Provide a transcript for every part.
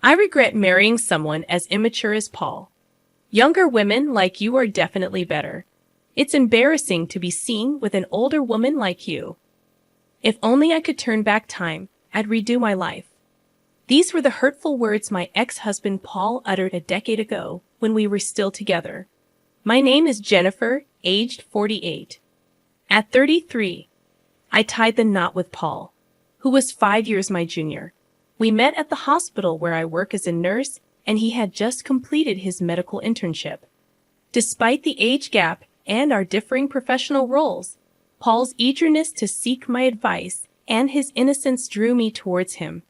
I regret marrying someone as immature as Paul. Younger women like you are definitely better. It's embarrassing to be seen with an older woman like you. If only I could turn back time, I'd redo my life. These were the hurtful words my ex-husband Paul uttered a decade ago when we were still together. My name is Jennifer, aged 48. At 33, I tied the knot with Paul, who was 5 years my junior. We met at the hospital where I work as a nurse, and he had just completed his medical internship. Despite the age gap and our differing professional roles, Paul's eagerness to seek my advice and his innocence drew me towards him.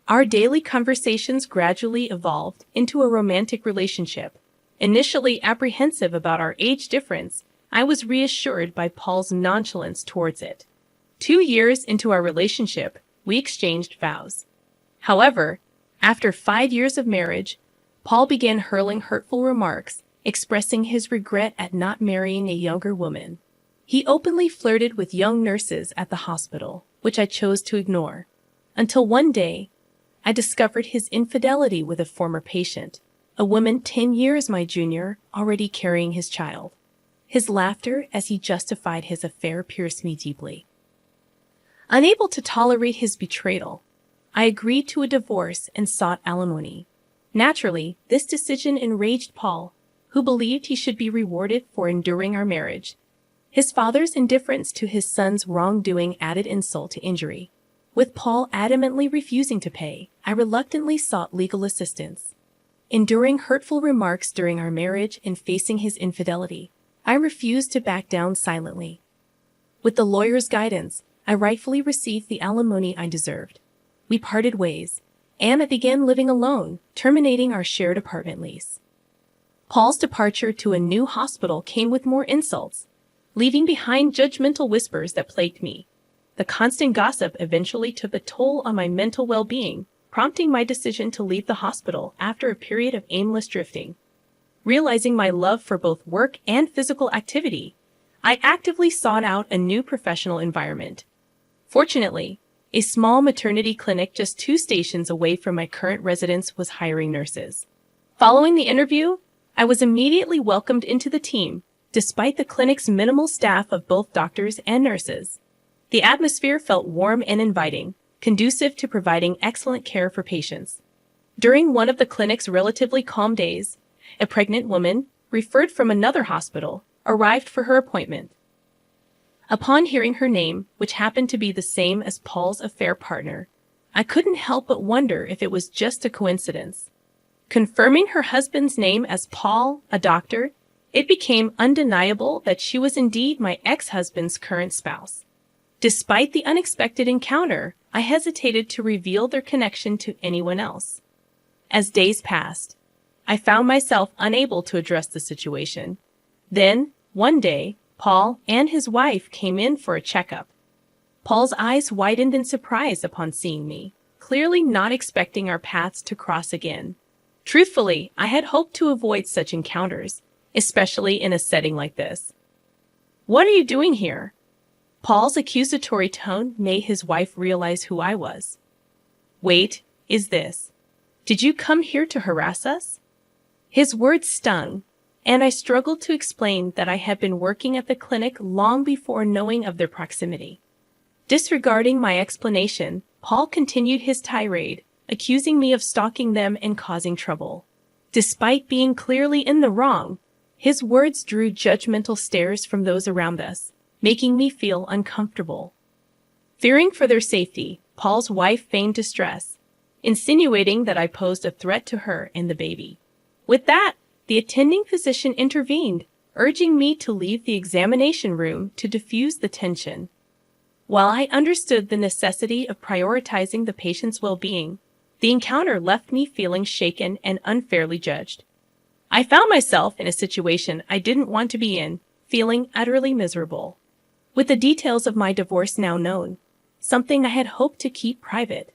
Our daily conversations gradually evolved into a romantic relationship. Initially apprehensive about our age difference, I was reassured by Paul's nonchalance towards it. 2 years into our relationship, we exchanged vows. However, after 5 years of marriage, Paul began hurling hurtful remarks, expressing his regret at not marrying a younger woman. He openly flirted with young nurses at the hospital, which I chose to ignore. Until one day, I discovered his infidelity with a former patient, a woman 10 years my junior, already carrying his child. His laughter as he justified his affair pierced me deeply. Unable to tolerate his betrayal, I agreed to a divorce and sought alimony. Naturally, this decision enraged Paul, who believed he should be rewarded for enduring our marriage. His father's indifference to his son's wrongdoing added insult to injury. With Paul adamantly refusing to pay, I reluctantly sought legal assistance. Enduring hurtful remarks during our marriage and facing his infidelity, I refused to back down silently. With the lawyer's guidance, I rightfully received the alimony I deserved. We parted ways, and I began living alone, terminating our shared apartment lease. Paul's departure to a new hospital came with more insults, leaving behind judgmental whispers that plagued me. The constant gossip eventually took a toll on my mental well-being, prompting my decision to leave the hospital after a period of aimless drifting. Realizing my love for both work and physical activity, I actively sought out a new professional environment. Fortunately, a small maternity clinic just 2 stations away from my current residence was hiring nurses. Following the interview, I was immediately welcomed into the team, despite the clinic's minimal staff of both doctors and nurses. The atmosphere felt warm and inviting, conducive to providing excellent care for patients. During one of the clinic's relatively calm days, a pregnant woman, referred from another hospital, arrived for her appointment. Upon hearing her name, which happened to be the same as Paul's affair partner, I couldn't help but wonder if it was just a coincidence. Confirming her husband's name as Paul, a doctor, it became undeniable that she was indeed my ex-husband's current spouse. Despite the unexpected encounter, I hesitated to reveal their connection to anyone else. As days passed, I found myself unable to address the situation. Then, one day, Paul and his wife came in for a checkup. Paul's eyes widened in surprise upon seeing me, clearly not expecting our paths to cross again. Truthfully, I had hoped to avoid such encounters, especially in a setting like this. "What are you doing here?" Paul's accusatory tone made his wife realize who I was. "Wait, is this? Did you come here to harass us?" His words stung, and I struggled to explain that I had been working at the clinic long before knowing of their proximity. Disregarding my explanation, Paul continued his tirade, accusing me of stalking them and causing trouble. Despite being clearly in the wrong, his words drew judgmental stares from those around us, making me feel uncomfortable. Fearing for their safety, Paul's wife feigned distress, insinuating that I posed a threat to her and the baby. With that, the attending physician intervened, urging me to leave the examination room to diffuse the tension. While I understood the necessity of prioritizing the patient's well-being, the encounter left me feeling shaken and unfairly judged. I found myself in a situation I didn't want to be in, feeling utterly miserable. With the details of my divorce now known, something I had hoped to keep private,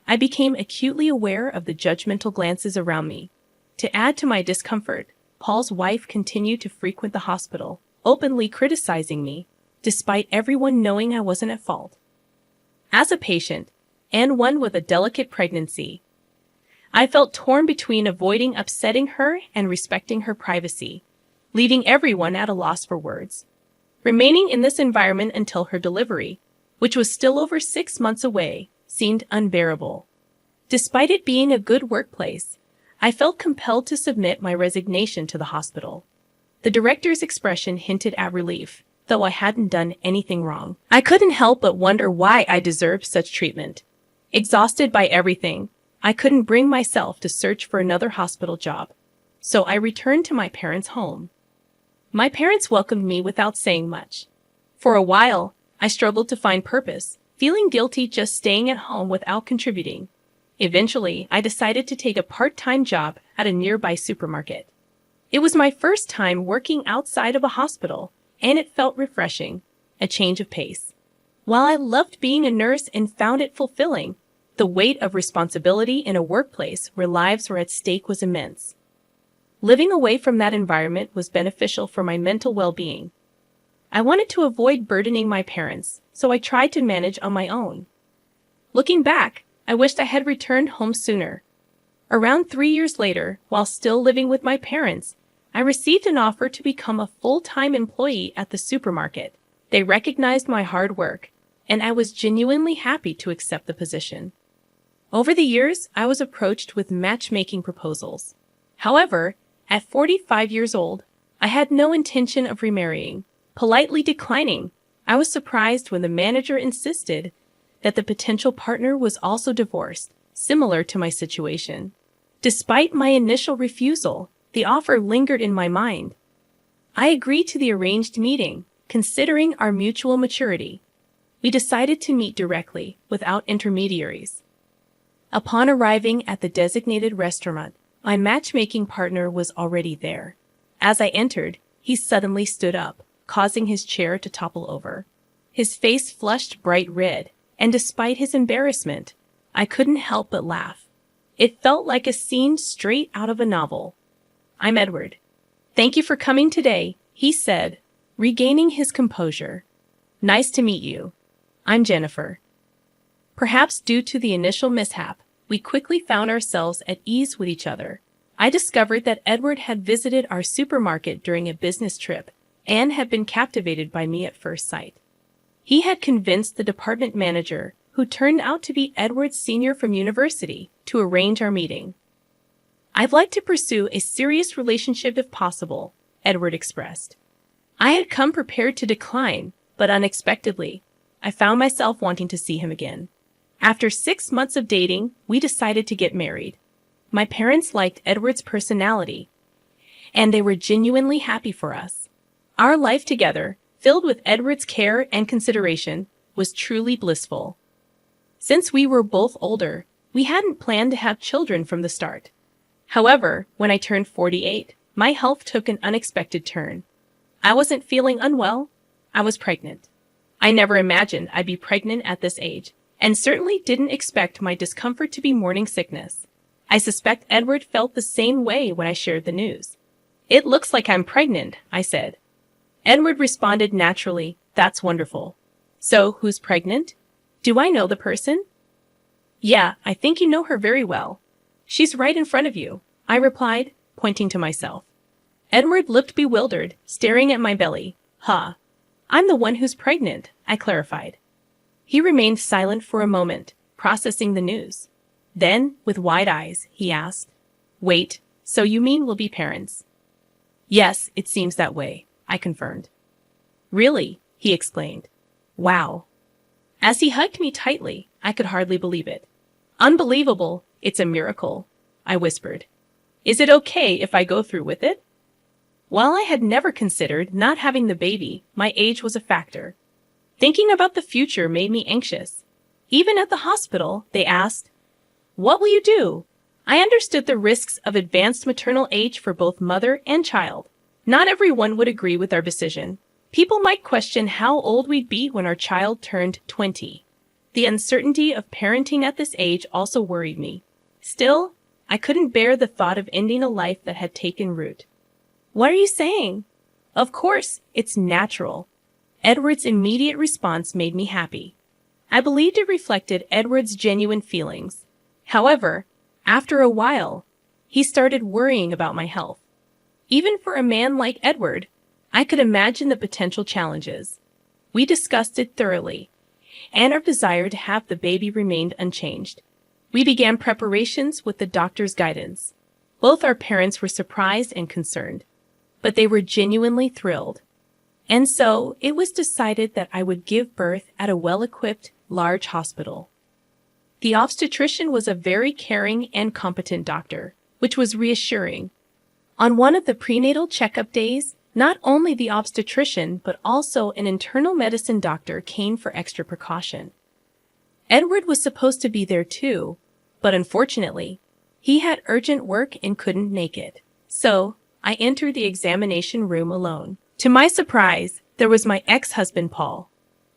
I became acutely aware of the judgmental glances around me. To add to my discomfort, Paul's wife continued to frequent the hospital, openly criticizing me, despite everyone knowing I wasn't at fault. As a patient, and one with a delicate pregnancy, I felt torn between avoiding upsetting her and respecting her privacy, leaving everyone at a loss for words. Remaining in this environment until her delivery, which was still over 6 months away, seemed unbearable. Despite it being a good workplace, I felt compelled to submit my resignation to the hospital. The director's expression hinted at relief, though I hadn't done anything wrong. I couldn't help but wonder why I deserved such treatment. Exhausted by everything, I couldn't bring myself to search for another hospital job, so I returned to my parents' home. My parents welcomed me without saying much. For a while, I struggled to find purpose, feeling guilty just staying at home without contributing. Eventually, I decided to take a part-time job at a nearby supermarket. It was my first time working outside of a hospital, and it felt refreshing, a change of pace. While I loved being a nurse and found it fulfilling, the weight of responsibility in a workplace where lives were at stake was immense. Living away from that environment was beneficial for my mental well-being. I wanted to avoid burdening my parents, so I tried to manage on my own. Looking back, I wished I had returned home sooner. Around 3 years later, while still living with my parents, I received an offer to become a full-time employee at the supermarket. They recognized my hard work, and I was genuinely happy to accept the position. Over the years, I was approached with matchmaking proposals. However, at 45 years old, I had no intention of remarrying. Politely declining, I was surprised when the manager insisted that the potential partner was also divorced, similar to my situation. Despite my initial refusal, the offer lingered in my mind. I agreed to the arranged meeting, considering our mutual maturity. We decided to meet directly, without intermediaries. Upon arriving at the designated restaurant, my matchmaking partner was already there. As I entered, he suddenly stood up, causing his chair to topple over. His face flushed bright red, and despite his embarrassment, I couldn't help but laugh. It felt like a scene straight out of a novel. "I'm Edward. Thank you for coming today," he said, regaining his composure. "Nice to meet you. I'm Jennifer." Perhaps due to the initial mishap, we quickly found ourselves at ease with each other. I discovered that Edward had visited our supermarket during a business trip and had been captivated by me at first sight. He had convinced the department manager, who turned out to be Edward's senior from university, to arrange our meeting. "I'd like to pursue a serious relationship if possible," Edward expressed. I had come prepared to decline, but unexpectedly, I found myself wanting to see him again. After 6 months of dating, we decided to get married. My parents liked Edward's personality, and they were genuinely happy for us. Our life together, filled with Edward's care and consideration, was truly blissful. Since we were both older, we hadn't planned to have children from the start. However, when I turned 48, my health took an unexpected turn. I wasn't feeling unwell. I was pregnant. I never imagined I'd be pregnant at this age, and certainly didn't expect my discomfort to be morning sickness. I suspect Edward felt the same way when I shared the news. "It looks like I'm pregnant," I said. Edward responded naturally, "That's wonderful. So, who's pregnant? Do I know the person?" "Yeah, I think you know her very well. She's right in front of you," I replied, pointing to myself. Edward looked bewildered, staring at my belly. "Huh. I'm the one who's pregnant," I clarified. He remained silent for a moment, processing the news. Then, with wide eyes, he asked, "Wait, so you mean we'll be parents?" "Yes, it seems that way," I confirmed. "Really?" he exclaimed. "Wow." As he hugged me tightly, I could hardly believe it. "Unbelievable, it's a miracle," I whispered. "Is it okay if I go through with it?" While I had never considered not having the baby, my age was a factor. Thinking about the future made me anxious. Even at the hospital, they asked, "What will you do?" I understood the risks of advanced maternal age for both mother and child. Not everyone would agree with our decision. People might question how old we'd be when our child turned 20. The uncertainty of parenting at this age also worried me. Still, I couldn't bear the thought of ending a life that had taken root. "What are you saying?" "Of course, it's natural." Edward's immediate response made me happy. I believed it reflected Edward's genuine feelings. However, After a while, he started worrying about my health. Even for a man like Edward, I could imagine the potential challenges. We discussed it thoroughly, and our desire to have the baby remained unchanged. We began preparations with the doctor's guidance. Both our parents were surprised and concerned, but they were genuinely thrilled. And so it was decided that I would give birth at a well-equipped, large hospital. The obstetrician was a very caring and competent doctor, which was reassuring. On one of the prenatal checkup days, not only the obstetrician but also an internal medicine doctor came for extra precaution. Edward was supposed to be there too, but unfortunately, he had urgent work and couldn't make it. So, I entered the examination room alone. To my surprise, there was my ex-husband Paul.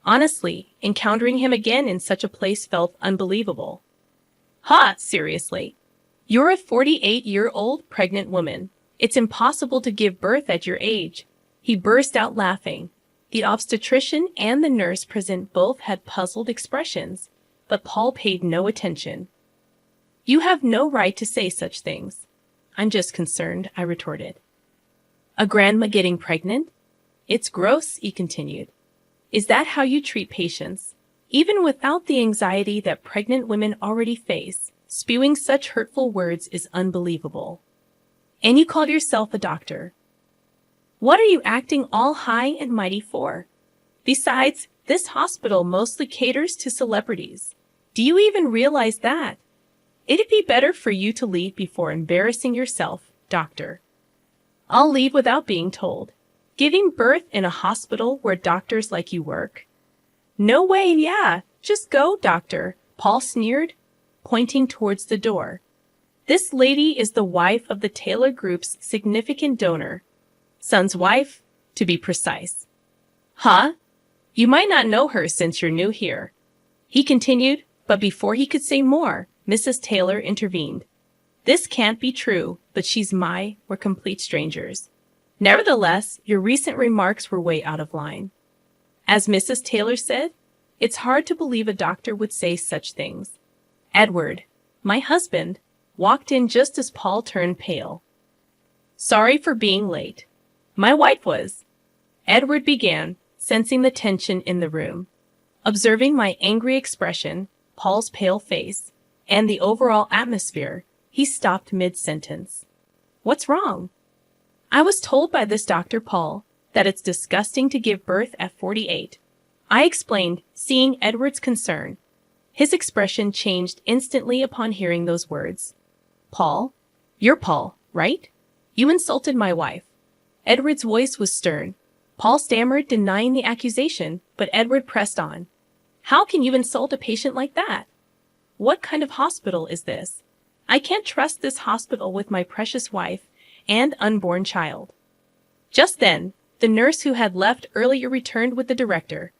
Honestly, encountering him again in such a place felt unbelievable. Ha, seriously. You're a 48-year-old pregnant woman. It's impossible to give birth at your age. He burst out laughing. The obstetrician and the nurse present both had puzzled expressions, but Paul paid no attention. You have no right to say such things. I'm just concerned, I retorted. A grandma getting pregnant? It's gross, he continued. Is that how you treat patients? Even without the anxiety that pregnant women already face, spewing such hurtful words is unbelievable. And you call yourself a doctor. What are you acting all high and mighty for? Besides, this hospital mostly caters to celebrities. Do you even realize that? It'd be better for you to leave before embarrassing yourself, doctor. I'll leave without being told. Giving birth in a hospital where doctors like you work? No way, yeah. Just go, doctor, Paul sneered, pointing towards the door. This lady is the wife of the Taylor Group's significant donor. Son's wife, to be precise. Huh? You might not know her since you're new here. He continued, but before he could say more, Mrs. Taylor intervened. This can't be true, but we're complete strangers. Nevertheless, your recent remarks were way out of line. As Mrs. Taylor said, it's hard to believe a doctor would say such things. Edward, my husband, walked in just as Paul turned pale. Sorry for being late. My wife was. Edward began, sensing the tension in the room. Observing my angry expression, Paul's pale face, and the overall atmosphere, he stopped mid-sentence. What's wrong? I was told by this Dr. Paul that it's disgusting to give birth at 48. I explained, seeing Edward's concern. His expression changed instantly upon hearing those words. Paul? You're Paul, right? You insulted my wife. Edward's voice was stern. Paul stammered, denying the accusation, but Edward pressed on. How can you insult a patient like that? What kind of hospital is this? I can't trust this hospital with my precious wife and unborn child. Just then, the nurse who had left earlier returned with the director.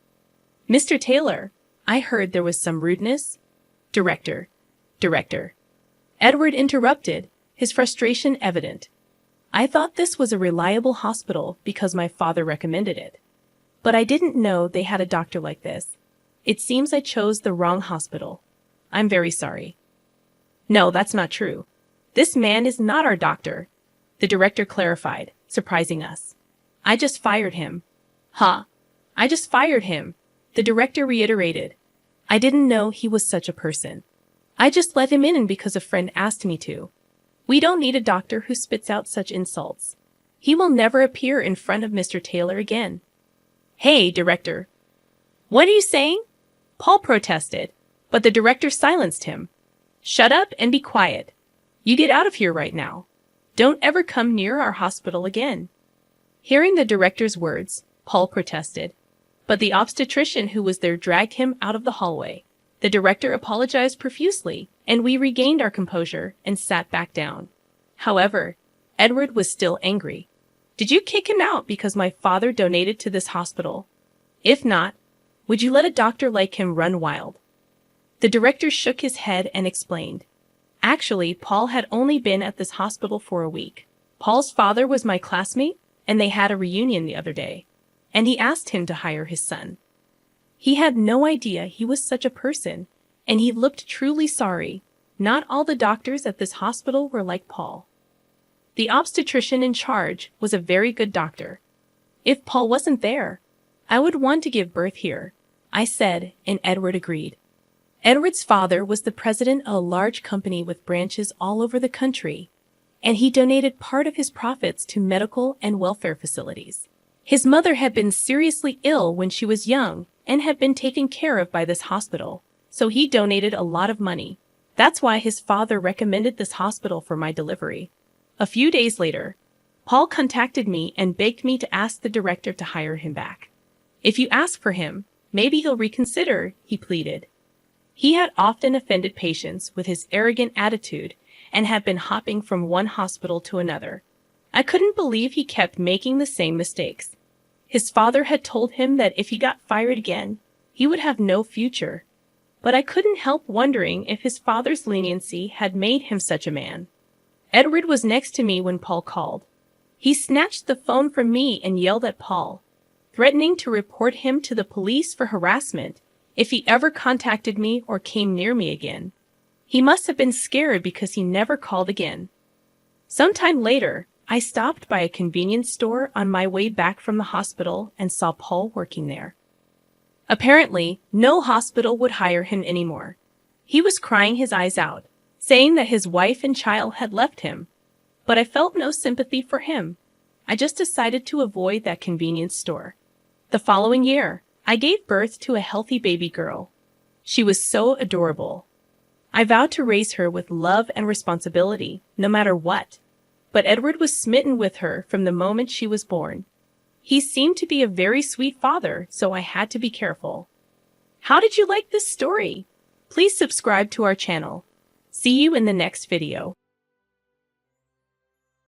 Mr. Taylor, I heard there was some rudeness. Director. Edward interrupted, his frustration evident. I thought this was a reliable hospital because my father recommended it. But I didn't know they had a doctor like this. It seems I chose the wrong hospital. I'm very sorry. No, that's not true. This man is not our doctor, the director clarified, surprising us. I just fired him. Huh? I just fired him, the director reiterated. I didn't know he was such a person. I just let him in because a friend asked me to. We don't need a doctor who spits out such insults. He will never appear in front of Mr. Taylor again. Hey, director. What are you saying? Paul protested, but the director silenced him. Shut up and be quiet. You get out of here right now. Don't ever come near our hospital again. Hearing the director's words, Paul protested, but the obstetrician who was there dragged him out of the hallway. The director apologized profusely, and we regained our composure and sat back down. However, Edward was still angry. Did you kick him out because my father donated to this hospital? If not, would you let a doctor like him run wild? The director shook his head and explained. Actually, Paul had only been at this hospital for a week. Paul's father was my classmate, and they had a reunion the other day, and he asked him to hire his son. He had no idea he was such a person, and he looked truly sorry. not all the doctors at this hospital were like Paul. The obstetrician in charge was a very good doctor. If Paul wasn't there, I would want to give birth here, I said, and Edward agreed. Edward's father was the president of a large company with branches all over the country, and he donated part of his profits to medical and welfare facilities. His mother had been seriously ill when she was young and had been taken care of by this hospital, so he donated a lot of money. That's why his father recommended this hospital for my delivery. A few days later, Paul contacted me and begged me to ask the director to hire him back. If you ask for him, maybe he'll reconsider, he pleaded. He had often offended patients with his arrogant attitude and had been hopping from one hospital to another. I couldn't believe he kept making the same mistakes. His father had told him that if he got fired again, he would have no future. But I couldn't help wondering if his father's leniency had made him such a man. Edward was next to me when Paul called. He snatched the phone from me and yelled at Paul, threatening to report him to the police for harassment if he ever contacted me or came near me again. He must have been scared because he never called again. Sometime later, I stopped by a convenience store on my way back from the hospital and saw Paul working there. Apparently, no hospital would hire him anymore. He was crying his eyes out, saying that his wife and child had left him. But I felt no sympathy for him. I just decided to avoid that convenience store. The following year, I gave birth to a healthy baby girl. She was so adorable. I vowed to raise her with love and responsibility, no matter what. But Edward was smitten with her from the moment she was born. He seemed to be a very sweet father, so I had to be careful. How did you like this story? Please subscribe to our channel. See you in the next video.